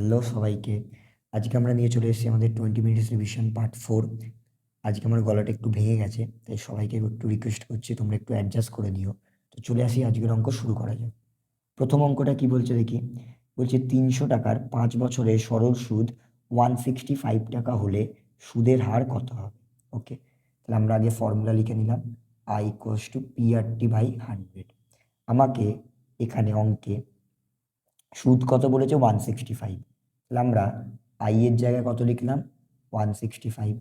Hello সবাইকে। আজকে আমরা নিয়ে চলে এসেছি আমাদের 20 মিনিটস রিভিশন পার্ট 4। আজকে আমার গলাটা একটু ভেঙে গেছে, তাই সবাইকে একটু রিকোয়েস্ট করছি তোমরা একটু অ্যাডজাস্ট করে দিও। তো চলে আসি, আজকের অঙ্ক শুরু করা যাক। প্রথম অঙ্কটা কি বলছে দেখি। বলছে 300 টাকার 5 বছরের সরল সুদ 165 টাকা হলে সুদের হার কত হবে। ওকে, তাহলে আমরা আগে ফর্মুলা লিখে নিলাম, I equals to PRT by 100। আমাকে এখানে অঙ্কে সুদ কত বলেছে 165, তাহলে আমরা আই এর জায়গায় কত লিখলাম 165।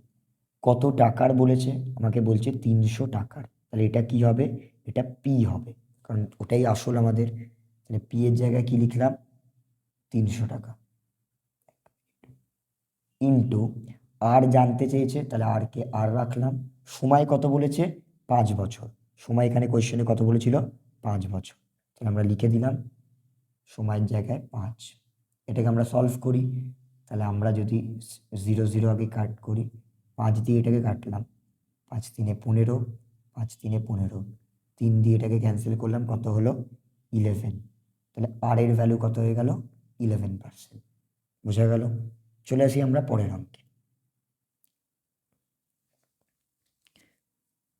কত টাকার বলেছে, আমাকে বলছে 300 টাকার, তাহলে এটা কি হবে, এটা পি হবে, কারণ ওটাই আসল আমাদের। তাহলে পি এর জায়গায় কি লিখলাম 300 টাকা ইন্টু আর জানতে চেয়েছে, তাহলে আর কে আর রাখলাম। সময় কত বলেছে 5 বছর, সময় এখানে কোয়েশ্চেনে কত বলেছিল 5 বছর, তাহলে আমরা লিখে দিলাম সময়ের জায়গায় 5। এটাকে আমরা সলভ করি, তাহলে আমরা যদি 0 0 আগে কাট করি, 5 দিয়ে এটাকে কাটলাম, 5 3 15, 5 3 15, 3 দিয়ে এটাকে ক্যান্সেল করলাম, কত হলো 11। তাহলে আর এর ভ্যালু কত হয়ে গেল 11%। বোঝা গেল। চলে আসি আমরা পরের অঙ্কে।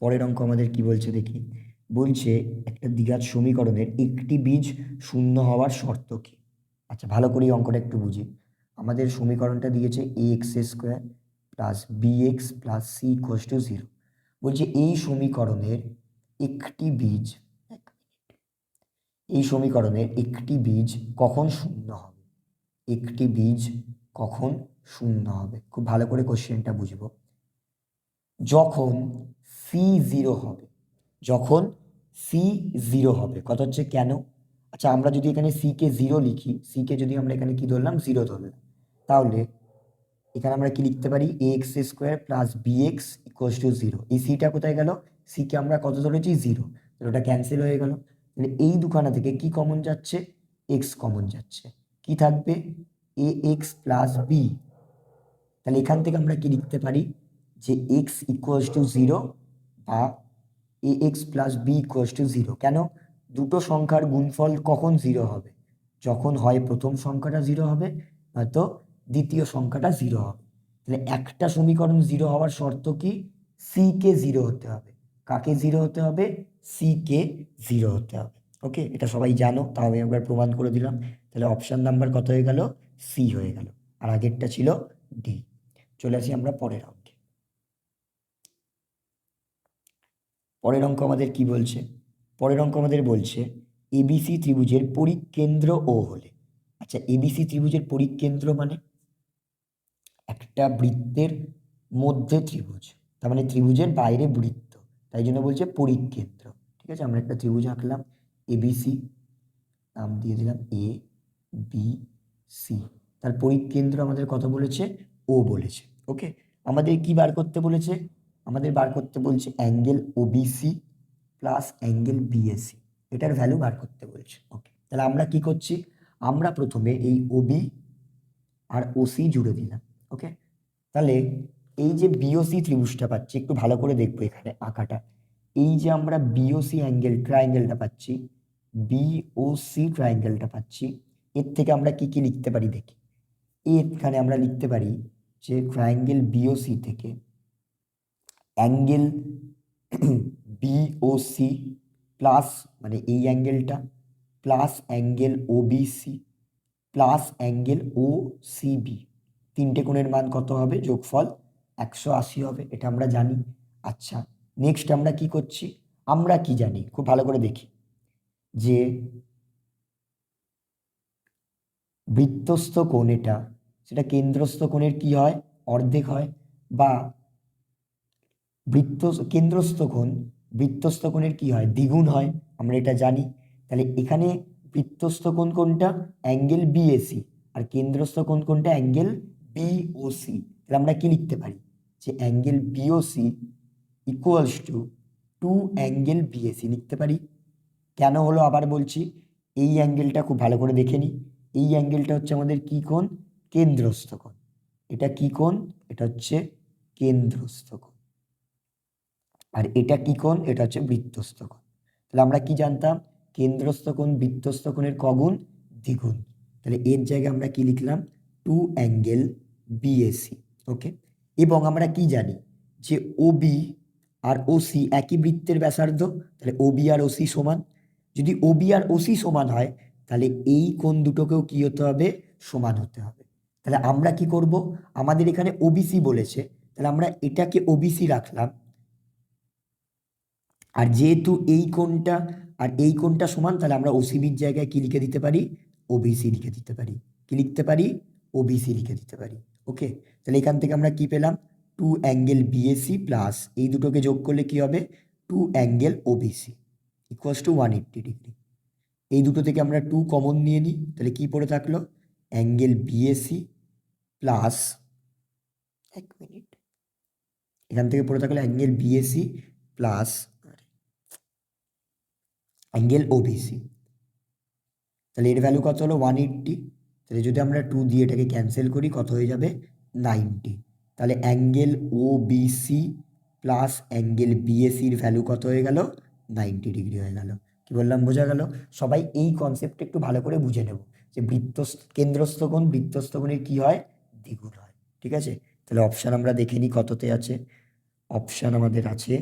পরের অঙ্ক আমাদের কি বলছে দেখি। বলছে একটা দ্বিঘাত সমীকরণের একটি বীজ শূন্য হওয়ার শর্ত কি। আচ্ছা, ভালো করে এই অঙ্কটা একটু বুঝি। আমাদের সমীকরণটা দিয়েছে ax² plus bx plus c equals to 0। বলছে এই সমীকরণের একটি বীজ, এই সমীকরণের একটি বীজ কখন শূন্য হবে, একটি বীজ কখন শূন্য হবে। খুব ভালো করে কোশ্চেনটা বুঝবো। যখন সি 0 হবে, যখন সি 0 হবে, কথা হচ্ছে কেন। আচ্ছা, আমরা যদি এখানে সি কে 0 লিখি, সি কে যদি আমরা এখানে কি ধরলাম 0 ধরলাম, তাহলে এখানে আমরা কি লিখতে পারি ax² plus bx equals to 0। এই সিটা কোথায় গেল, সি কে আমরা কত ধরেছি 0, তাহলে ওটা ক্যান্সেল হয়ে গেল। তাহলে এই দুখানা থেকে কি কমন যাচ্ছে, এক্স কমন যাচ্ছে, কি থাকবে ax প্লাস b। তাহলে এখান থেকে আমরা কি লিখতে পারি যে এক্স ইকুয়ালস টু 0 বা X plus B equals to 0। কেন, দুটো সংখ্যার গুণফল কখন 0 হবে, যখন হয় প্রথম সংখ্যাটা 0 হবে, নয়তো দ্বিতীয় সংখ্যাটা 0 হবে। তাহলে একটা সমীকরণ 0 হওয়ার শর্ত কি, সি কে 0 হতে হবে। কাকে 0 হতে হবে, সি কে 0 হতে হবে। ওকে, এটা সবাই জানো, তাও আমি একবার প্রমাণ করে দিলাম। তাহলে অপশন নাম্বার কত হয়ে গেল, সি হয়ে গেল, আর আগেরটা ছিল ডি। চলে আসি আমরা পরের অঙ্কে। পরের অঙ্ক আমাদের কি বলছে, পরের অঙ্ক আমাদের বলছে এবিসি ত্রিভুজের পরিকেন্দ্র ও হলে। আচ্ছা, এবিসি ত্রিভুজের পরিকেন্দ্র মানে একটা বৃত্তের মধ্যে ত্রিভুজ, তার মানে ত্রিভুজের বাইরে বৃত্ত, তাই জন্য বলছে পরিকেন্দ্র। ঠিক আছে, আমরা একটা ত্রিভুজ আঁকলাম এবিসি, নাম দিয়ে দিলাম এ বি সি, তার পরিকেন্দ্র আমাদের কত বলেছে, ও বলেছে। ওকে, আমাদের কি বার করতে বলেছে, আমাদের বার করতে বলছে angle OBC plus angle BAC, এটার ভ্যালু বার করতে বলছে। ওকে, তাহলে আমরা কি করছি, আমরা প্রথমে এই ওবি আর ওসি জুড়ে দিলাম। ওকে, তাহলে এই যে বিওসি ত্রিভুজটা পাচ্ছি, একটু ভালো করে দেখবো এখানে আঁকাটা। এই যে আমরা বিওসি অ্যাঙ্গেল ট্রায়াঙ্গেলটা পাচ্ছি, বিওসি ট্রায়াঙ্গেলটা পাচ্ছি, এর থেকে আমরা কি কি লিখতে পারি দেখি। এখানে আমরা লিখতে পারি যে ট্রায়াঙ্গেল বিওসি থেকে অ্যাঙ্গেল বিওসি প্লাস, মানে এই অ্যাঙ্গেলটা, plus angle OBC plus angle O CB, তিনটে কোণের মান কত হবে, যোগফল 180 হবে, এটা আমরা জানি। আচ্ছা, নেক্সট আমরা কি করছি, আমরা কি জানি খুব ভালো করে দেখি, যে বৃত্তস্থ কোণ এটা, সেটা কেন্দ্রস্থ কোণের কি হয়, অর্ধেক হয়, বা কেন্দ্রস্থ কোণ বৃত্তস্থ কোণের কি হয়, দ্বিগুণ হয়, আমরা এটা জানি। তাহলে এখানে বৃত্তস্থ কোণ কোনটা, অ্যাঙ্গেল বিএসি, আর কেন্দ্রস্থ কোণ কোনটা, অ্যাঙ্গেল বিওসি। তাহলে আমরা কি লিখতে পারি, যে angle BOC equals to 2 angle BAC লিখতে পারি। কেন হলো আবার বলছি, এই অ্যাঙ্গেলটা খুব ভালো করে দেখে নিই, এই অ্যাঙ্গেলটা হচ্ছে আমাদের কি কোণ, কেন্দ্রস্থ কোণ। এটা কি কোণ, এটা হচ্ছে কেন্দ্রস্থ কোণ, আর এটা কি কোণ, এটা হচ্ছে বৃত্তস্থ কোণ। তাহলে আমরা কি জানতাম, কেন্দ্রস্থ কোণ বৃত্তস্থ কোণের কগুণ, দ্বিগুণ। তাহলে এর জায়গায় আমরা কি লিখলাম টু অ্যাঙ্গেল বিএসি। ওকে, এবং আমরা কি জানি যে ওবি আর ওসি একই বৃত্তের ব্যাসার্ধ, তাহলে ওবি আর ওসি সমান। যদি ওবি আর ওসি সমান হয় তাহলে এই কোণ দুটোকেও কি হতে হবে, সমান হতে হবে। তাহলে আমরা কি করব, আমাদের এখানে ওবিসি বলেছে, তাহলে আমরা এটাকে ওবিসি রাখলাম। আর যেহেতু এই কোণটা আর এই কোণটা সমান, তাহলে আমরা ওসিবির জায়গায় কি লিখে দিতে পারি, ওবিসি লিখে দিতে পারি। কি লিখতে পারি, ওবিসি লিখে দিতে পারি। ওকে, তাহলে এখান থেকে আমরা কি পেলাম, টু অ্যাঙ্গেল বিএসি প্লাস এই দুটোকে যোগ করলে কি হবে, to angle OBC equals to 180 degree. এই দুটো থেকে আমরা টু কমন নিয়ে নিই, তাহলে কি পড়ে থাকলো, অ্যাঙ্গেল বিএসি প্লাস, এক মিনিট, এখান থেকে পড়ে থাকলো angle BAC plus angle OBC. তাহলে এর ভ্যালু কত হলো, 180। তাহলে যদি আমরা 2 দিয়ে এটাকে ক্যান্সেল করি কত হয়ে যাবে, 90। তাহলে অ্যাঙ্গেল ওবিসি প্লাস অ্যাঙ্গেল বিএসির ভ্যালু কত হয়ে গেল, 90 ডিগ্রি হয়ে গেল। কি বললাম, বোঝা গেল? সবাই এই কনসেপ্টটা একটু ভালো করে বুঝে নেব যে কেন্দ্রস্থ কোণ বৃত্তস্থ কোণের কি হয়, দ্বিগুণ হয়। ঠিক আছে, তাহলে অপশান আমরা দেখে নিই কততে আছে। অপশান আমাদের আছে,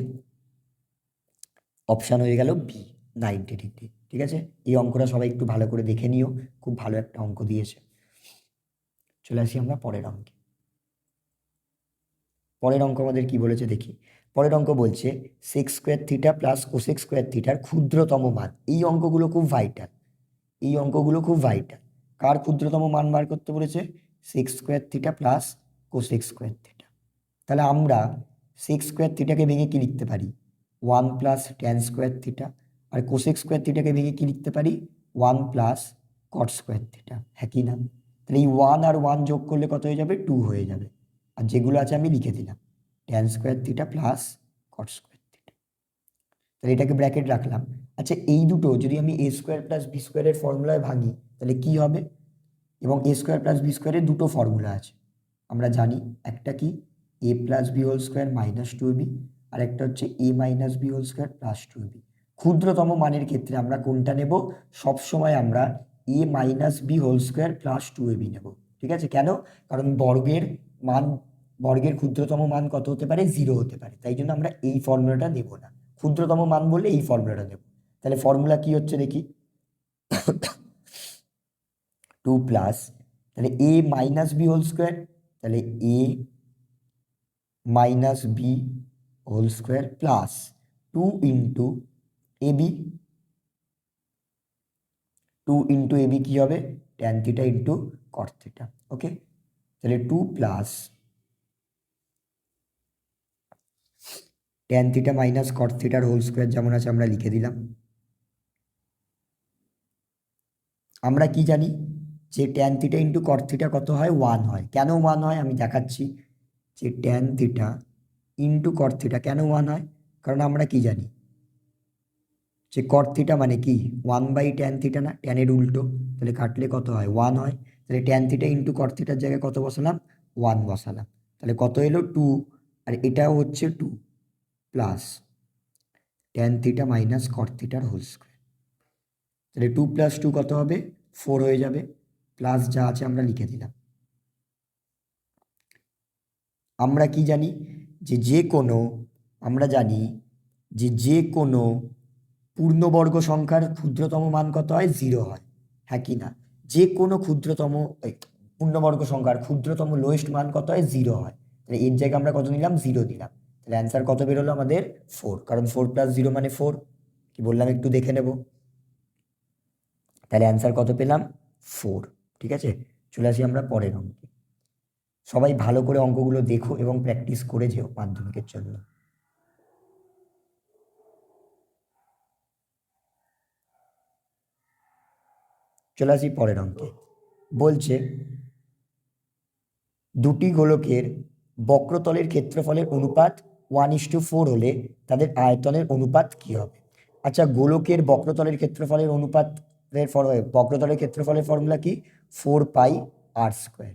অপশান হয়ে গেল বি, 90 ডিগ্রি। ঠিক আছে, এই অঙ্কটা সবাই একটু ভালো করে দেখে নিও, খুব ভালো একটা অঙ্ক দিয়েছে। চলে আসি আমরা পরের অঙ্কে। পরের অঙ্ক আমাদের কি বলেছে দেখি। পরের অঙ্ক বলছে sex square theta plus cos x square থিটার ক্ষুদ্রতম মান। এই অঙ্কগুলো খুব ভাইটাল, এই অঙ্কগুলো খুব ভাইটাল। কার ক্ষুদ্রতম মান বার করতে বলেছে, sex square theta plus cos x square theta. তাহলে আমরা সেক্স স্কোয়ার থিটাকে ভেঙে কি লিখতে পারি, 1 প্লাস ট্যান স্কোয়ার থিটা। আর কোসেক্স স্কোয়ার থিটাকে ভেঙে কি লিখতে পারি, 1 প্লাস কট স্কোয়ার থিটা। হ্যাঁ কি না? তাহলে এই 1 আর 1 যোগ করলে কত হয়ে যাবে, 2 হয়ে যাবে। আর যেগুলো আছে আমি লিখে দিলাম, tan square theta plus cot square theta. তাহলে এটাকে ব্র্যাকেট রাখলাম। আচ্ছা, এই দুটো যদি আমি এ স্কোয়ার প্লাস বি স্কোয়ারের ফর্মুলায় ভাঙি তাহলে কি হবে, এবং এ স্কোয়ার প্লাস বি স্কোয়ারের দুটো ফর্মুলা আছে আমরা জানি, একটা কি A plus B whole square minus 2ab, আর একটা হচ্ছে A minus B whole square plus 2ab। ক্ষুদ্রতম মানের ক্ষেত্রে আমরা কোনটা নেব, সবসময় আমরা A minus B whole square plus 2ab নেব। ঠিক আছে, কেন, কারণ বর্গের ক্ষুদ্রতম মান কত হতে পারে, 0 হতে পারে, তাই জন্য আমরা এই ফর্মুলাটা নেব না। ক্ষুদ্রতম মান বললে এই ফর্মুলাটা নেব। তাহলে ফর্মুলা কি হচ্ছে দেখি, 2 প্লাস, তাহলে A minus B whole square, তাহলে A minus B whole square plus 2 into AB. 2 into AB কি হবে, tan theta into cot theta. Okay, তাহলে 2 plus tan theta minus cot থিটার হোল স্কোয়ার যেমন আছে আমরা লিখে দিলাম। আমরা কি জানি যে tan theta into cot theta কত হয়, 1 হয়। কেন 1 হয় আমি দেখাচ্ছি, যে tan theta into cot theta কেন 1 হয়, কারণ আমরা কি জানি যে কট থিটা মানে কি 1/ট্যান থিটা না, ট্যানের উল্টো, তাহলে কাটলে কত হয়, 1 হয়। তাহলে ট্যান থিটা ইন্টু কট থিটার জায়গায় কত বসালাম, 1 বসালাম। তাহলে কত এলো, 2, আর এটাও হচ্ছে 2 plus tan theta minus cot থিটার হোল স্কোয়ার। তাহলে 2 প্লাস 2 কত হবে, 4 হয়ে যাবে, প্লাস যা আছে আমরা লিখে দিলাম। আমরা কি জানি যে কোনো, আমরা জানি যে কোনো পূর্ণবর্গ সংখ্যার ক্ষুদ্রতম মান কত হয়, 0 হয়। হ্যাঁ কি না, যে কোনো পূর্ণবর্গ সংখ্যার ক্ষুদ্রতম লোয়েস্ট মান কত হয়, 0 হয়। তাহলে এর জায়গায় আমরা কত নিলাম, 0 দিলাম। তাহলে অ্যান্সার কত বেরোলো আমাদের, 4, কারণ 4 প্লাস 0 মানে 4। কি বললাম একটু দেখে নেব। তাহলে অ্যান্সার কত পেলাম, 4। ঠিক আছে, চলে আসি আমরা পরের অঙ্কে। সবাই ভালো করে অঙ্কগুলো দেখো এবং প্র্যাকটিস করে যেও মাধ্যমিকের জন্য। চলে আসি পরের অঙ্কে। বলছে দুটি গোলকের বক্রতলের ক্ষেত্রফলের অনুপাত 1:4 হলে তাদের আয়তনের অনুপাত কি হবে। আচ্ছা, গোলকের বক্রতলের ক্ষেত্রফলের বক্রতলের ক্ষেত্রফলের ফর্মুলা কি, 4πr²।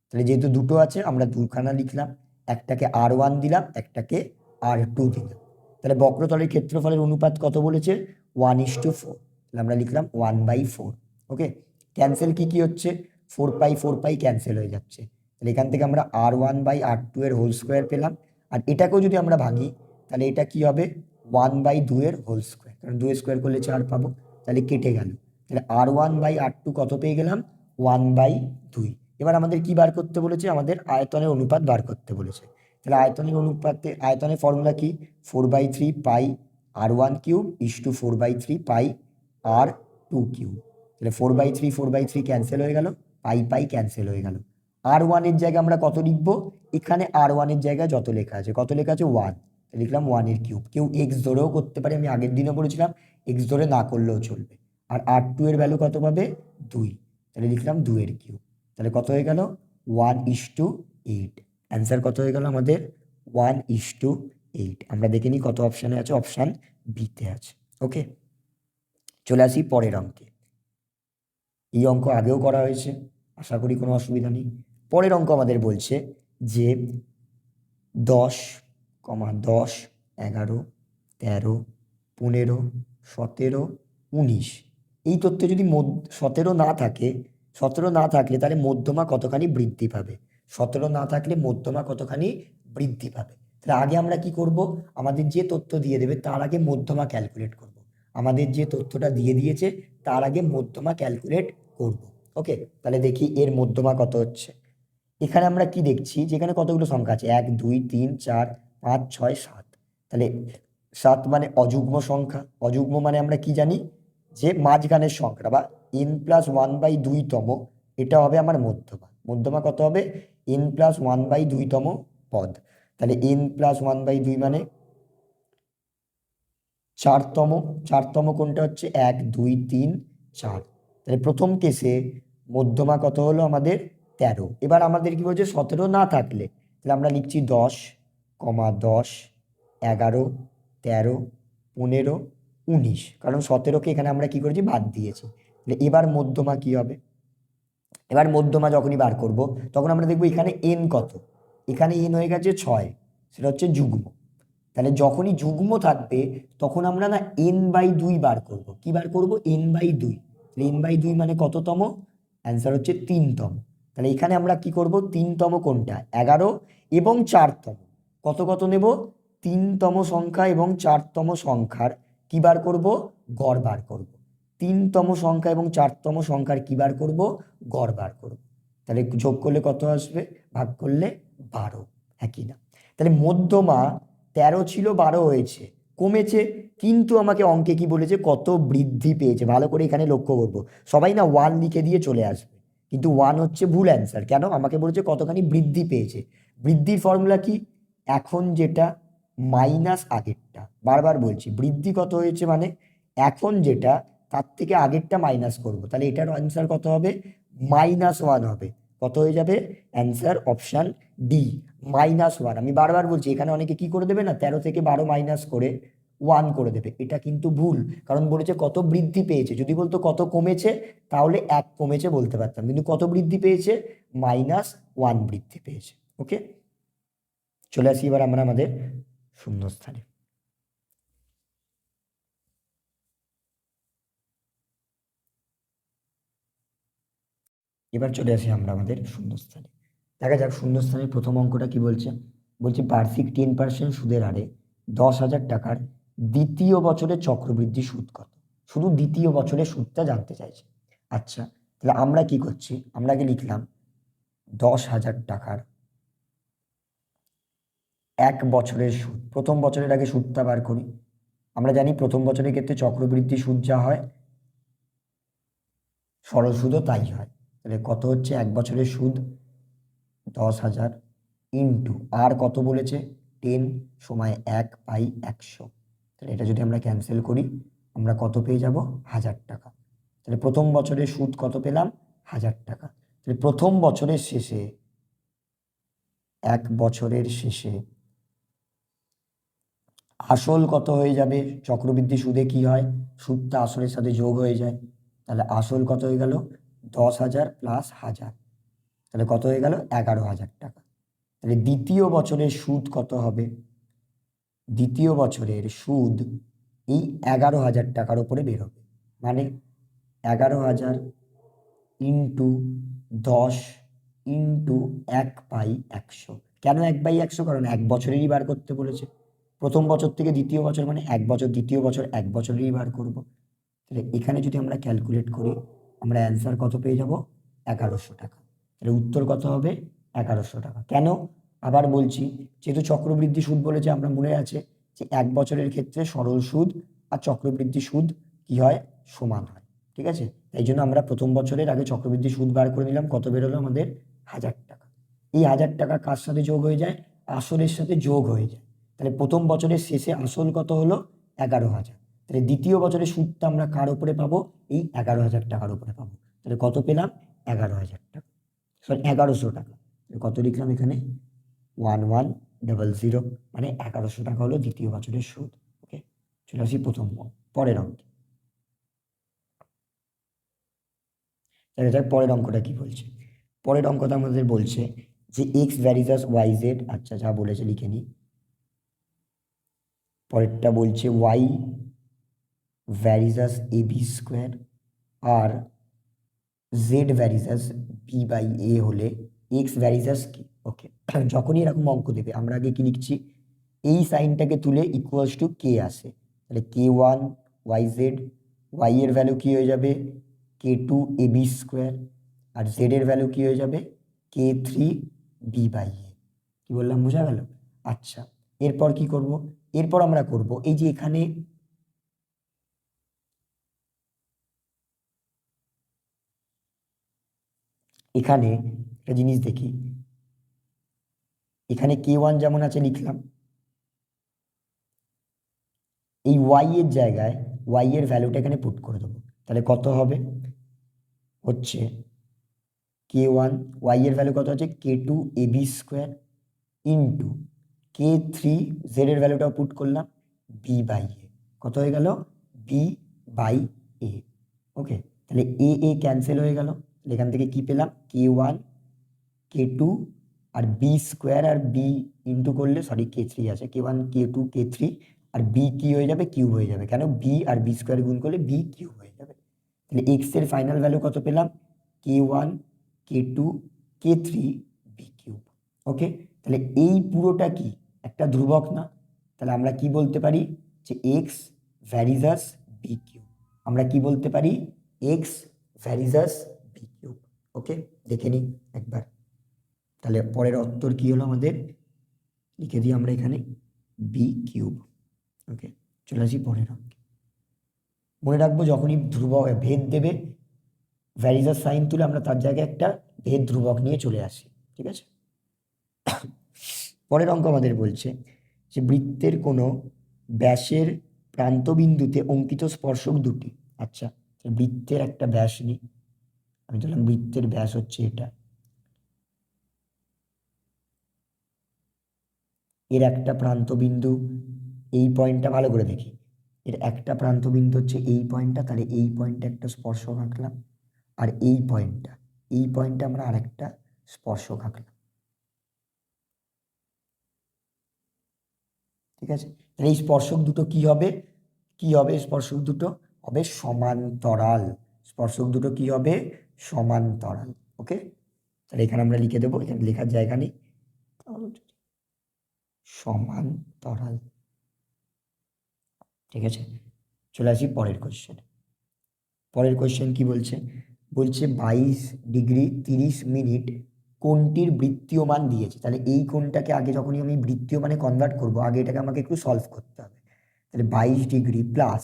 তাহলে যেহেতু দুটো আছে আমরা দুখানা লিখলাম, একটাকে r1 দিলাম, একটাকে r2 দিলাম। তাহলে বক্রতলের ক্ষেত্রফলের অনুপাত কত বলেছে, 1:4। তাহলে আমরা লিখলাম 1/4। ওকে, ক্যান্সেল কি কি হচ্ছে, 4 পাই ক্যান্সেল হয়ে যাচ্ছে। তাহলে এখান থেকে আমরা R1/R2 এর হোল স্কোয়ার পেলাম। আর এটাকেও যদি আমরা ভাঙি তাহলে এটা কি হবে 1/2 এর হোল স্কোয়ার, কারণ 2 স্কোয়ার করলে 4 পাবো, তাহলে কেটে গেল। তাহলে R1/R2 কত পেয়ে গেলাম 1/2। এবার আমাদের কি বার করতে বলেছে, আমাদের আয়তনের অনুপাত বার করতে বলেছে। তাহলে আয়তনের ফর্মুলা কি 4/3 পাই R1³ = 4/3 পাই R2³ তাহলে 4/3 ক্যান্সেল হয়ে গেল, পাই ক্যান্সেল হয়ে গেল। R1 এর জায়গায় আমরা কত লিখব, এখানে R1 এর জায়গায় যত লেখা আছে, কত লেখা আছে 1, লিখলাম 1/3। কেউ এক্স ধরেও করতে পারে, আমি আগের দিনও বলেছিলাম এক্স ধরে না করলেও চলবে। আর R2 এর ভ্যালু কত পাবে 2, তাহলে লিখলাম 2/3। তাহলে কত হয়ে গেল 1:8। অ্যান্সার কত হয়ে গেল আমাদের 1:8। আমরা দেখে নিই কত অপশানে আছে, অপশান বিতে আছে। ওকে, চলে আসি পরের অঙ্কে। এই অঙ্ক আগেও করা হয়েছে, আশা করি কোনো অসুবিধা নেই। পরের অঙ্ক আমাদের বলছে যে 10, 10, 11, 13, 15, 17, 19 এই তথ্যে যদি 17 না থাকে, 17 না থাকলে তাহলে মধ্যমা কতখানি বৃদ্ধি পাবে, 17 না থাকলে মধ্যমা কতখানি বৃদ্ধি পাবে। তাহলে আগে আমরা কি করব, আমাদের যে তথ্য দিয়ে দেবে তার আগে মধ্যমা ক্যালকুলেট করব। আমাদের যে তথ্যটা দিয়ে দিয়েছে তার আগে মধ্যমা ক্যালকুলেট করব। ওকে, তাহলে দেখি এর মধ্যমা কত হচ্ছে। এখানে আমরা কি দেখছি, যেখানে কতগুলো সংখ্যা আছে 1 2 3 4 5 6 7। তাহলে 7 মানে অযুগ্ম সংখ্যা, অযুগ্ম মানে আমরা কি জানি যে মাঝখানের সংখ্যা বা n+1/2 তম, এটা হবে আমার মধ্যমা। মধ্যমা কত হবে n+1/2 তম পদ। তাহলে n+1/2 মানে 4তম, 4তম কোনটা হচ্ছে 1 2 3 4। তাহলে প্রথম কেসে মধ্যমা কত হলো আমাদের 13। এবার আমাদের কি বলছে 17 না থাকলে, তাহলে আমরা লিখছি 10, 10, 11, 13, 15, 19, কারণ 17কে এখানে আমরা কি করেছি বাদ দিয়েছি। তাহলে এবার মধ্যমা কি হবে, এবার মধ্যমা যখনই বার করব তখন আমরা দেখবো এখানে n কত, এখানে n হয়ে গেছে 6, সেটা হচ্ছে যুগ্ম। তাহলে যখনই যুগ্ম থাকবে তখন আমরা না n/2 বার করব। কি বার করব n/2। n/2 মানে কততম, অ্যান্সার হচ্ছে 3তম। তাহলে এখানে আমরা কি করব 3তম কোনটা 11 এবং 4তম, কত কত নেব 3তম সংখ্যা এবং 4তম সংখ্যার কি বার করব গড় বার করব। 3তম সংখ্যা এবং 4তম সংখ্যার কি বার করব গড় বার করব। তাহলে যোগ করলে কত আসবে, ভাগ করলে 12, একই না। তাহলে মধ্যমা 13 ছিল 12 হয়েছে, কমেছে, কিন্তু আমাকে অঙ্কে কি বলেছে কত বৃদ্ধি পেয়েছে, ভালো করে এখানে লক্ষ্য করব। সবাই না 1 লিখে দিয়ে চলে আসবে, কিন্তু 1 হচ্ছে ভুল অ্যান্সার। কেন, আমাকে বলেছে কতখানি বৃদ্ধি পেয়েছে। বৃদ্ধির ফর্মুলা কি, এখন যেটা মাইনাস আগেরটা, বারবার বলছি বৃদ্ধি কত হয়েছে মানে এখন যেটা তার থেকে আগেরটা মাইনাস করব। তাহলে এটার অ্যান্সার কত হবে -1 হবে। কত হয়ে যাবে অ্যান্সার অপশান ডি -1। আমি বারবার বলছি এখানে অনেকে কি করে দেবে না 13 থেকে 12 মাইনাস করে 1 করে দেবে, এটা কিন্তু ভুল। কারণ বলেছে কত বৃদ্ধি পেয়েছে, যদি বলতো কত কমেছে তাহলে 1 কমেছে বলতে পারতাম, কিন্তু কত বৃদ্ধি পেয়েছে -1 বৃদ্ধি পেয়েছে। ওকে, চলে আসি এবার আমরা আমাদের শূন্যস্থানে। এবার চলে আসি আমরা আমাদের শূন্যস্থানে। দেখা যাক শূন্যস্থানের প্রথম অঙ্কটা কি বলছে। বলছে বার্ষিক 10% সুদের হারে 10,000 টাকার দ্বিতীয় বছরের চক্রবৃদ্ধি সুদ কত। শুধু দ্বিতীয় বছরের সুদটা জানতে চাইছে। আচ্ছা, তাহলে আমরা কি করছি, আমরা আগে লিখলাম 10,000 টাকার 1 বছরের সুদ। প্রথম বছরের আগে সুদটা বার করি। আমরা জানি প্রথম বছরের ক্ষেত্রে চক্রবৃদ্ধি সুদ যা হয় সরল সুদও তাই হয়। তাহলে কত হচ্ছে 1 বছরের সুদ 10,000 ইন্টু আর কত বলেছে 10 সময় 1/100। তাহলে এটা যদি আমরা ক্যান্সেল করি আমরা কত পেয়ে যাব 1000 টাকা। তাহলে প্রথম বছরের সুদ কত পেলাম 1000 টাকা। তাহলে প্রথম বছরের শেষে 1 বছরের শেষে আসল কত হয়ে যাবে, চক্রবৃদ্ধি সুদে কি হয় সুদটা আসলের সাথে যোগ হয়ে যায়। তাহলে আসল কত হয়ে গেল 10,000 প্লাস 1000, তাহলে কত হয়ে গেল 11,000 টাকা। তাহলে দ্বিতীয় বছরের সুদ কত হবে, দ্বিতীয় বছরের সুদ এই 11,000 টাকার উপরে বেরোবে। মানে 11,000 ইন্টু 10 ইন্টু 1/100। কেন 1/100? কারণ 1 বছরেরই বার করতে বলেছে। প্রথম বছর থেকে দ্বিতীয় বছর মানে 1 বছর, দ্বিতীয় বছর 1 বছরেরই বার করব। তাহলে এখানে যদি আমরা ক্যালকুলেট করি, আমরা অ্যান্সার কত পেয়ে যাব? 1100 টাকা। তাহলে উত্তর কত হবে? 1100 টাকা। কেন? আবার বলছি, যেহেতু চক্রবৃদ্ধি সুদ বলেছে, আমরা মনে আছে যে 1 বছরের ক্ষেত্রে সরল সুদ আর চক্রবৃদ্ধি সুদ কি হয়? সমান হয়। ঠিক আছে? তাই জন্য আমরা প্রথম বছরের আগে চক্রবৃদ্ধি সুদ বার করে নিলাম। কত বেরোলো আমাদের? 1000 টাকা। এই 1000 টাকা কার সাথে যোগ হয়ে যায়? আসলের সাথে যোগ হয়ে যায়। তাহলে প্রথম বছরের শেষে আসল কত হলো? 11,000। তাহলে দ্বিতীয় বছরের সুদটা আমরা কার উপরে পাবো? এই 11,000 টাকার উপরে পাবো। তাহলে কত পেলাম? 11,000 টাকা, সরি 1100 টাকা। কত লিখলাম এখানে? 1100, মানে 1100 টাকা হলো দ্বিতীয় বছরের সুদ। ওকে, চলে আসি পরের অঙ্কে। পরের অঙ্কটা কি বলছে? পরের অঙ্কটা আমাদের বলছে যে এক্স ভ্যারিজাস ওয়াই জেড। আচ্ছা, যা বলেছে লিখে নি। পরেরটা বলছে Y varies as A B square আর Z varies as B by A হলে এক্স ভ্যারিজাস কি? ওকে, যখনই এরকম অঙ্ক দেবে আমরা আগে কি লিখছি? এই সাইনটাকে তুলে ইকুয়ালস টু কে আসে। তাহলে K1 ওয়াই জেড, ওয়াই এর ভ্যালু কি হয়ে যাবে? K2 এ বি স্কোয়ার, আর জেড এর ভ্যালু কি হয়ে যাবে? K3 বি বাই এ। কি বললাম, বোঝা গেল? আচ্ছা, এরপর কি করব? এরপর আমরা করব এই যে এখানে এখানে একটা জিনিস দেখি। এখানে K1 যেমন আছে লিখলাম, এই ওয়াই এর জায়গায় ওয়াই এর ভ্যালুটা এখানে পুট করে দেবো। তাহলে কত হবে? হচ্ছে K1 ওয়াই এর ভ্যালু কত আছে? K2 A B square into K3 Z এর ভ্যালুটাও পুট করলাম বি বাই এ। কত হয়ে গেল? বি বাই এ। ওকে, তাহলে এ এ ক্যান্সেল হয়ে গেল। এখান থেকে কি পেলাম? K1 K2 আর বি স্কোয়ার আর বি ইন্টু করলে, সরি K3 আছে, K1 K2 K3 আর বি কি হয়ে যাবে? কিউব হয়ে যাবে। কেন? বি আর বি স্কোয়ার গুণ করলে বি কিউব হয়ে যাবে। তাহলে এক্স এর ফাইনাল ভ্যালু কত পেলাম? K1 K2 K3 B cube. ওকে, তাহলে এই পুরোটা কি একটা ধ্রুবক না? তাহলে আমরা কি বলতে পারি? যে এক্স ভ্যারিজাস বি কিউব। আমরা কি বলতে পারি? X varies as B cube. Okay, দেখে নিই একবার। তাহলে পরের উত্তর কি হলো আমাদের? লিখে দিই আমরা এখানে বি কিউব। ওকে, চলে আসি পরের অঙ্কে। মনে রাখবো, যখনই ধ্রুবক ভেদ দেবে, ভ্যারিজাস সাইন তুলে আমরা তার জায়গায় একটা ভেদ ধ্রুবক নিয়ে চলে আসি। ঠিক আছে? পরের অঙ্ক আমাদের বলছে যে বৃত্তের কোনো ব্যাসের প্রান্তবিন্দুতে অঙ্কিত স্পর্শক দুটি। আচ্ছা, বৃত্তের একটা ব্যাস নিই। আমি ধরলাম বৃত্তের ব্যাস হচ্ছে এটা। এর একটা প্রান্তবিন্দু, এই পয়েন্টটা ভালো করে দেখি। এর একটা প্রান্তবিন্দু হচ্ছে এই পয়েন্টটা, তাহলে এই পয়েন্টে একটা স্পর্শক আঁকলাম। আর এই পয়েন্টটা আমরা আরেকটা স্পর্শক আঁকলাম। ঠিক আছে? তাহলে এই স্পর্শক দুটো কি হবে? কি হবে? স্পর্শক দুটো হবে সমান্তরাল। স্পর্শক দুটো কি হবে? সমান্তরাল। ওকে, তাহলে এখানে আমরা লিখে দেবো, এখানে লেখার জায়গা নেই, সমান্তরাল। ঠিক আছে, চলে আসি পরের কোশ্চেন। পরের কোশ্চেন কি বলছে? বলছে 22°30' কোণটির বৃত্তীয় মান দিয়েছে। তাহলে এই কোণটাকে আগে যখনই আমি বৃত্তীয় মানে কনভার্ট করব, আগে এটাকে আমাকে একটু সলভ করতে হবে। তাহলে 22° প্লাস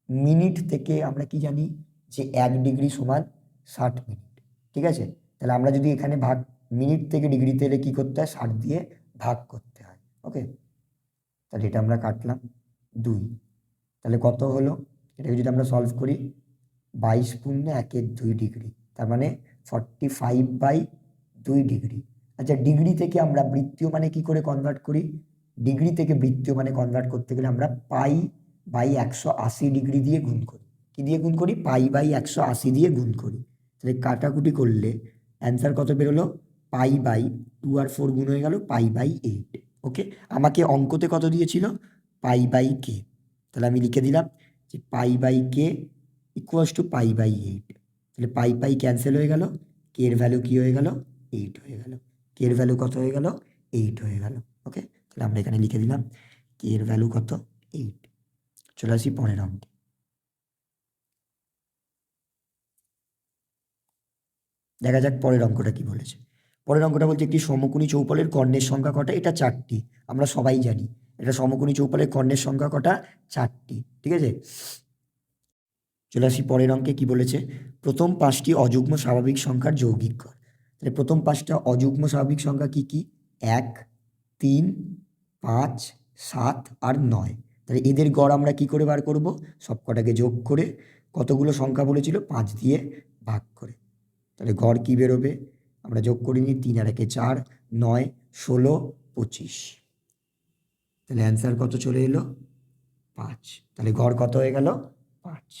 মিনিট থেকে আমরা কি জানি যে 1° সমান 60 মিনিট। ঠিক আছে? তাহলে আমরা যদি এখানে ভাগ, মিনিট থেকে ডিগ্রিতে এলে কি করতে হয়? 60 দিয়ে ভাগ করতে হয়। ওকে, তাহলে এটা আমরা কাটলাম 2। তাহলে কত হলো? এটাকে যদি আমরা সলভ করি, 22×1=2°, তার মানে 45/2°। আচ্ছা, ডিগ্রি থেকে আমরা বৃত্তীয় মানে কি করে কনভার্ট করি? ডিগ্রি থেকে বৃত্তীয় মানে কনভার্ট করতে গেলে আমরা π/180° দিয়ে গুণ করি। কি দিয়ে গুণ করি? π/180 দিয়ে গুণ করি। তাহলে কাটাকুটি করলে অ্যান্সার কত বেরোলো? π/2 আর 4 গুণ হয়ে গেল π/8। ওকে, আমাকে অঙ্কতে কত দিয়েছিল? π/k। তাহলে আমি লিখে দিলাম যে π/k = π/8। তাহলে পাই ক্যান্সেল হয়ে গেল, কে এর ভ্যালু কি হয়ে গেল 8 হয়ে গেল, কে এর ভ্যালু কত হয়ে গেল 8 হয়ে গেল। ওকে, তাহলে আমরা এখানে লিখে দিলাম কে এর ভ্যালু কত 8। চলে আসি পরের অঙ্কে। দেখা যাক পরের অঙ্কটা কি বলেছে। পরের অঙ্কটা বলছে একটি সমকোণী চৌপলের কর্ণের সংখ্যা কটা? এটা 4টি, আমরা সবাই জানি এটা সমকোণী চৌপলের কর্ণের সংখ্যা কটা 4টি। ঠিক আছে, চলে আসি পরের অঙ্কে। কি বলেছে? প্রথম 5টি অযুগ্ম স্বাভাবিক সংখ্যার যৌগিক গড়। তাহলে প্রথম 5টা অযুগ্ম স্বাভাবিক সংখ্যা কি কি? 1, 3, 5, 7 আর 9। তাহলে এদের গড় আমরা কি করে বার করব? সবকটাকে যোগ করে, কতগুলো সংখ্যা বলেছিল 5 দিয়ে ভাগ করে। তাহলে গড় কি বেরোবে? আমরা যোগ করে নিই, 3 আর 1 4, 9, 16, 25। তাহলে অ্যান্সার কত চলে এলো? 5। তাহলে গড় কত হয়ে গেল? 5।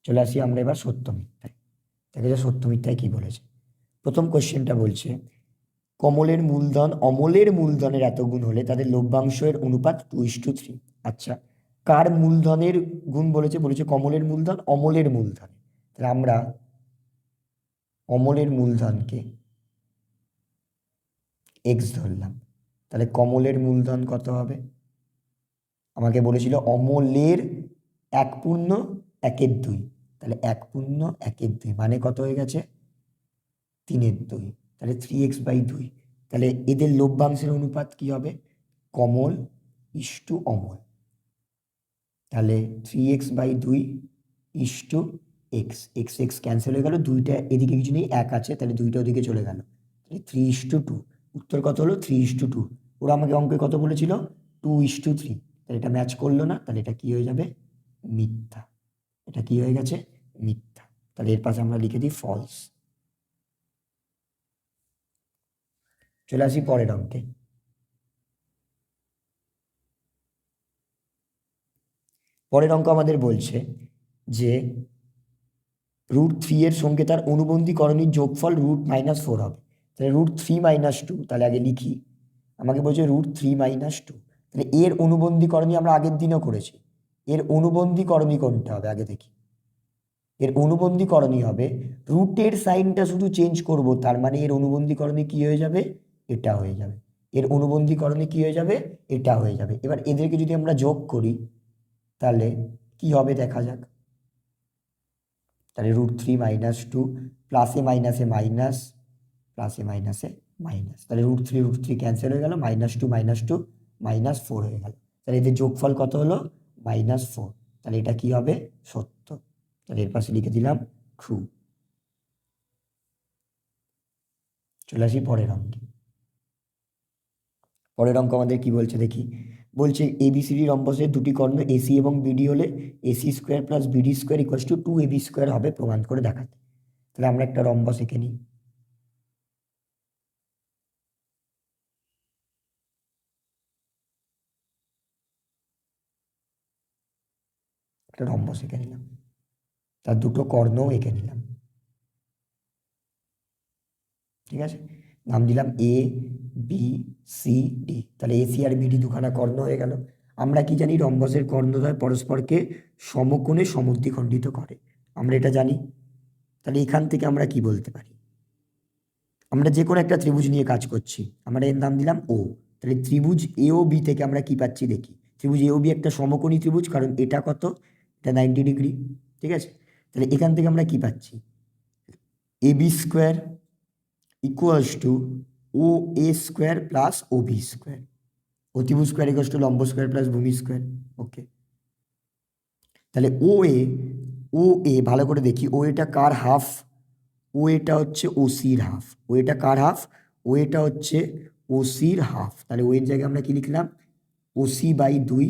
চলে আসি আমরা এবার সত্য মিথ্যায়। দেখা যায় সত্য মিথ্যায় কি বলেছে। প্রথম কোশ্চেনটা বলছে কমলের মূলধন অমলের মূলধনের এত গুণ হলে তাদের লভ্যাংশের অনুপাত 2:3। আচ্ছা, কার মূলধনের গুণ বলেছে? বলেছে কমলের মূলধন অমলের মূলধন। তাহলে আমরা অমলের মূলধনকে x ধরলাম। তাহলে কমলের মূলধন কত হবে? আমাকে বলেছিল অমলের 1/1/2। তাহলে 1/1/2 মানে কত হয়ে গেছে? 3/2। তাহলে 3x/2। তাহলে এদের লভ্যাংশের অনুপাত কি হবে? কমল ইস্টু অমল। তাহলে 3x/2 is to x, x x cancel হয়ে গেল, দুইটা এদিকে কিছু নেই, 1 আছে, তাহলে দুইটা ওদিকে চলে গেল। তাহলে 3:2। উত্তর কত হলো? 3:2। ওরা আমাকে অঙ্কে কত বলেছিল? 2:3। তাহলে এটা ম্যাচ করলো না, তাহলে এটা কি হয়ে যাবে? মিথ্যা। এটা কি হয়ে গেছে? মিথ্যা। তাহলে এর পাশে আমরা লিখে দিই ফলস। চলে আসি পরের অঙ্কে। পরের অঙ্ক আমাদের বলছে যে √3 এর সঙ্গে তার অনুবন্ধী করণীর যোগফল √-4 হবে। তাহলে √3 - 2, তাহলে আগে লিখি। আমাকে বলছে √3 - 2। তাহলে এর অনুবন্ধী করণী আমরা আগের দিনও করেছি। এর অনুবন্ধী করণী কোনটা হবে আগে দেখি। এর অনুবন্ধী করণী হবে, রুটের সাইনটা শুধু চেঞ্জ করব, তার মানে এর অনুবন্ধী করণী কি হয়ে যাবে? এটা হয়ে যাবে। এর অনুবন্ধী করণী কি হয়ে যাবে? এটা হয়ে যাবে। এবার এদেরকে যদি আমরা যোগ করি তাহলে কি হবে দেখা যাক। তাহলে √3 - 2, প্লাসে মাইনাসে মাইনাস, প্লাসে মাইনাসে মাইনাস। তাহলে √3 ক্যান্সেল হয়ে গেল, -2 -2 -4 হয়ে গেল। তাহলে এদের যোগফল কত হলো? -4। তাহলে এটা কি হবে? সত্য। তাহলে এর পাশে লিখে দিলাম ট্রু। চলে আসি পরের অঙ্কে। পরের অঙ্ক আমাদের কি বলছে দেখি। বলছে এবিসিডি রম্বসের দুটি কর্ণ এসি এবং বিডি হলে AC² + BD² = 2AB² হবে প্রমাণ করে দেখাতে। তাহলে আমরা একটা রম্বস এঁকে নিই। একটা রম্বস এঁকে নিলাম, তার দুটো কর্ণও এঁকে নিলাম। ঠিক আছে, নাম দিলাম ABCD। তাহলে এসি আর বিডি দুখানা কর্ণ হয়ে গেল। আমরা কি জানি? রম্বসের কর্ণদ্বয় পরস্পরকে সমকোণে সমদ্বিখণ্ডিত করে, আমরা এটা জানি। তাহলে এখান থেকে আমরা কি বলতে পারি? আমরা যে কোনো একটা ত্রিভুজ নিয়ে কাজ করছি, আমরা এর নাম দিলাম ও। তাহলে ত্রিভুজ AOB থেকে আমরা কি পাচ্ছি দেখি। ত্রিভুজ AOB একটা সমকোণী ত্রিভুজ, কারণ এটা কত? এটা 90 ডিগ্রি। ঠিক আছে, তাহলে এখান থেকে আমরা কি পাচ্ছি? AB² = OA² + OB²। অতিভুজ² = লম্ব² + ভূমি²। ওকে, তাহলে ও এ ভালো করে দেখি, ও এটা কার হাফ? ও এটা হচ্ছে ওসির হাফ। ও এটা কার হাফ? ও এটা হচ্ছে ওসির হাফ। তাহলে ও এর জায়গায় আমরা কি লিখলাম? OC/2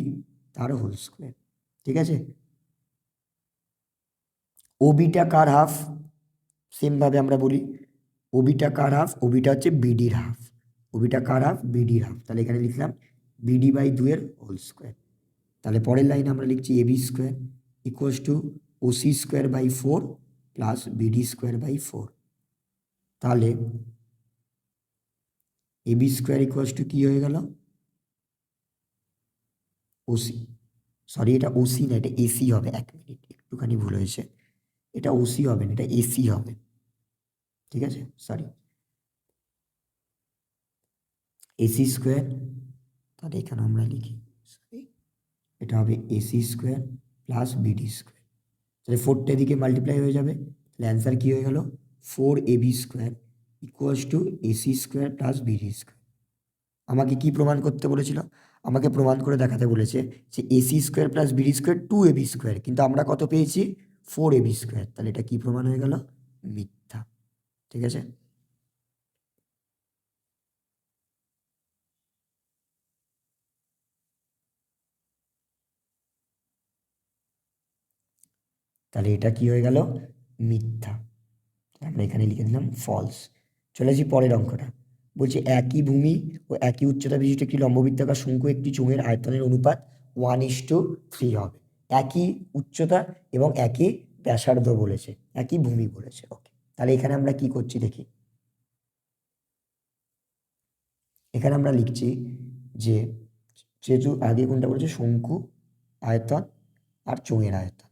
তার হোল স্কোয়ার। ঠিক আছে, ওবিটা কার হাফ? সেমভাবে আমরা বলি ওবিটা কার হাফ? ওবিটা হচ্ছে বিডির হাফ। ওবিটা কার হাফ? বিডির হাফ। তাহলে এখানে লিখলাম BD/2 এর হোল স্কোয়ার। তাহলে পরের লাইনে আমরা লিখছি AB² = OC²/4 + BD²/4। তাহলে AB² কি হয়ে গেল? ওসি, সরি এটা ওসি না, এটা এসি হবে। 1 মিনিট, একটুখানি ভুল হয়েছে। এটা ওসি হবে না, এটা এসি হবে, ঠিক আছে, সরি, এসি স্কোয়ার, তাহলে এখানে আমরা লিখি সরি, এটা হবে AC square plus BD square, তাহলে 4টা দিকে মাল্টিপ্লাই হয়ে যাবে, তাহলে অ্যান্সার কী হয়ে গেল 4ab square equals to AC square plus BD square. আমাকে কি প্রমাণ করতে বলেছিল? আমাকে প্রমাণ করে দেখাতে বলেছে যে AC square plus BD square 2ab square, কিন্তু আমরা কত পেয়েছি 4ab স্কোয়ার, তাহলে এটা কি প্রমাণ হয়ে গেল? মিথ্যা, ঠিক আছে। তাহলে এটা কি হয়ে গেল? মিথ্যা, আমরা এখানে লিখে দিলাম ফলস। চলে আসি পরের অঙ্কটা, বলছে একই ভূমি ও একই উচ্চতা বিশিষ্ট একটি লম্ববৃত্তাকার শঙ্কু একটি চোঙের আয়তনের অনুপাত 1:3 হবে। একই উচ্চতা এবং একই ব্যাসার্ধ বলেছে, একই ভূমি বলেছে, ওকে। তাহলে এখানে আমরা কি করছি দেখি, এখানে আমরা লিখছি যে যেহেতু আগে কোনটা বলেছে শঙ্কু আয়তন আর চোঙের আয়তন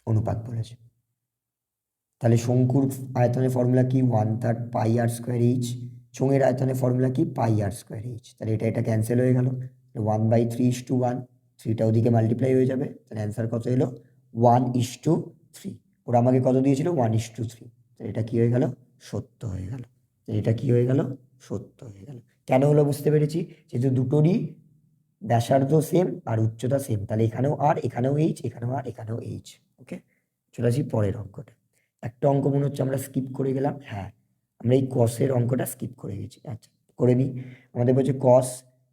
অনুপাত বলেছে, তাহলে শঙ্কুর আয়তনের ফর্মুলা কি 1/3 পাই আর স্কোয়ার এইচ, চোঙের আয়তনের ফর্মুলা কি পাই আর স্কোয়ার এইচ, তাহলে এটা ক্যান্সেল হয়ে গেল, 1/3:1, 3টা ওদিকে মাল্টিপ্লাই হয়ে যাবে, তাহলে অ্যান্সার কত এলো 1:3। ওরা আমাকে কত দিয়েছিল 1:3, তাহলে এটা কি হয়ে গেল? সত্য হয়ে গেল, এটা কি হয়ে গেল? সত্য হয়ে গেল। কেন হলো বুঝতে পেরেছি, যেহেতু দুটোরই ব্যাসার্ধ সেম আর উচ্চতা সেম, তাহলে এখানেও আর, এখানেও এইচ, এখানেও আর, এখানেও এইচ, ওকে। চলে আসি পরের অঙ্কটা। একটা অঙ্ক মনে হচ্ছে আমরা স্কিপ করে গেলাম, হ্যাঁ আমরা এই কসের অঙ্কটা স্কিপ করে গেছি, আচ্ছা করে নিই। আমাদের বলছে কস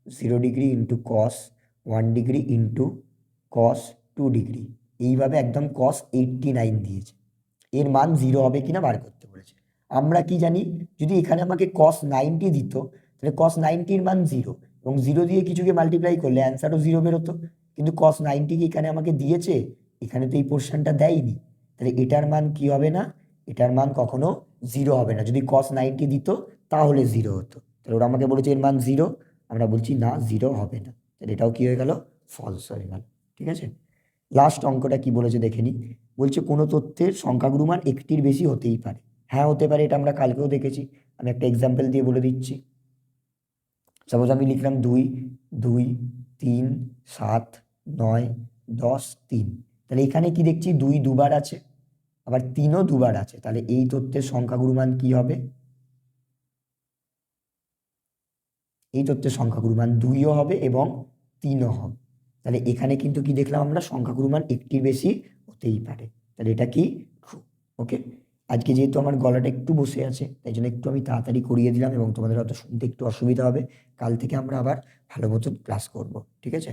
0 degree into cos 1 degree into cos 2 degree, এইভাবে একদম কস 89 দিয়েছে, এর মান 0 হবে কিনা বার করতে বলেছে। আমরা কি জানি, যদি এখানে আমাকে কস 90 দিত তাহলে কস 90-র মান 0, এবং 0 দিয়ে কিছুকে মাল্টিপ্লাই করলে অ্যান্সারও 0 বেরোতো, কিন্তু কস 90 কি এখানে আমাকে দিয়েছে? এখানে তো এই পোর্শনটা দেয়নি, তাহলে এটার মান কি হবে না, এটার মান কখনো 0 হবে না। যদি কস 90 দিত তাহলে 0 হতো, তাহলে ওরা আমাকে বলেছে এর মান 0, আমরা বলছি না 0 হবে না, তাহলে এটাও কি হয়ে গেল? ফলস হয়ে গেল, ঠিক আছে। লাস্ট অঙ্কটা কি বলেছে দেখে নিই, বলছে কোনো তথ্যের সংখ্যাগুরু মান একটির বেশি হতেই পারে, হ্যাঁ হতে পারে, এটা আমরা কালকেও দেখেছি। আমি একটা এক্সাম্পল দিয়ে বলে দিচ্ছি, সাপোজ আমি লিখলাম 2, 2, 3, 7, 9, 10, 3, তাহলে এখানে কি দেখছি 2 দুবার আছে, আবার 3ও দুবার আছে, তাহলে এই তথ্যের সংখ্যাগুরু মান কি হবে? এই তথ্যের সংখ্যাগুরু মান 2ও হবে এবং 3ও হবে, তাহলে এখানে কিন্তু কি দেখলাম আমরা, সংখ্যাগুরু মান একটির বেশি হতেই পারে, তাহলে এটা কি ট্রু, ওকে। আজকে যেহেতু আমার গলাটা একটু বসে আছে তাই জন্য একটু আমি তাড়াতাড়ি করিয়ে দিলাম এবং তোমাদের হয়তো শুনতে একটু অসুবিধা হবে, কাল থেকে আমরা আবার ভালো মতন ক্লাস করব, ঠিক আছে।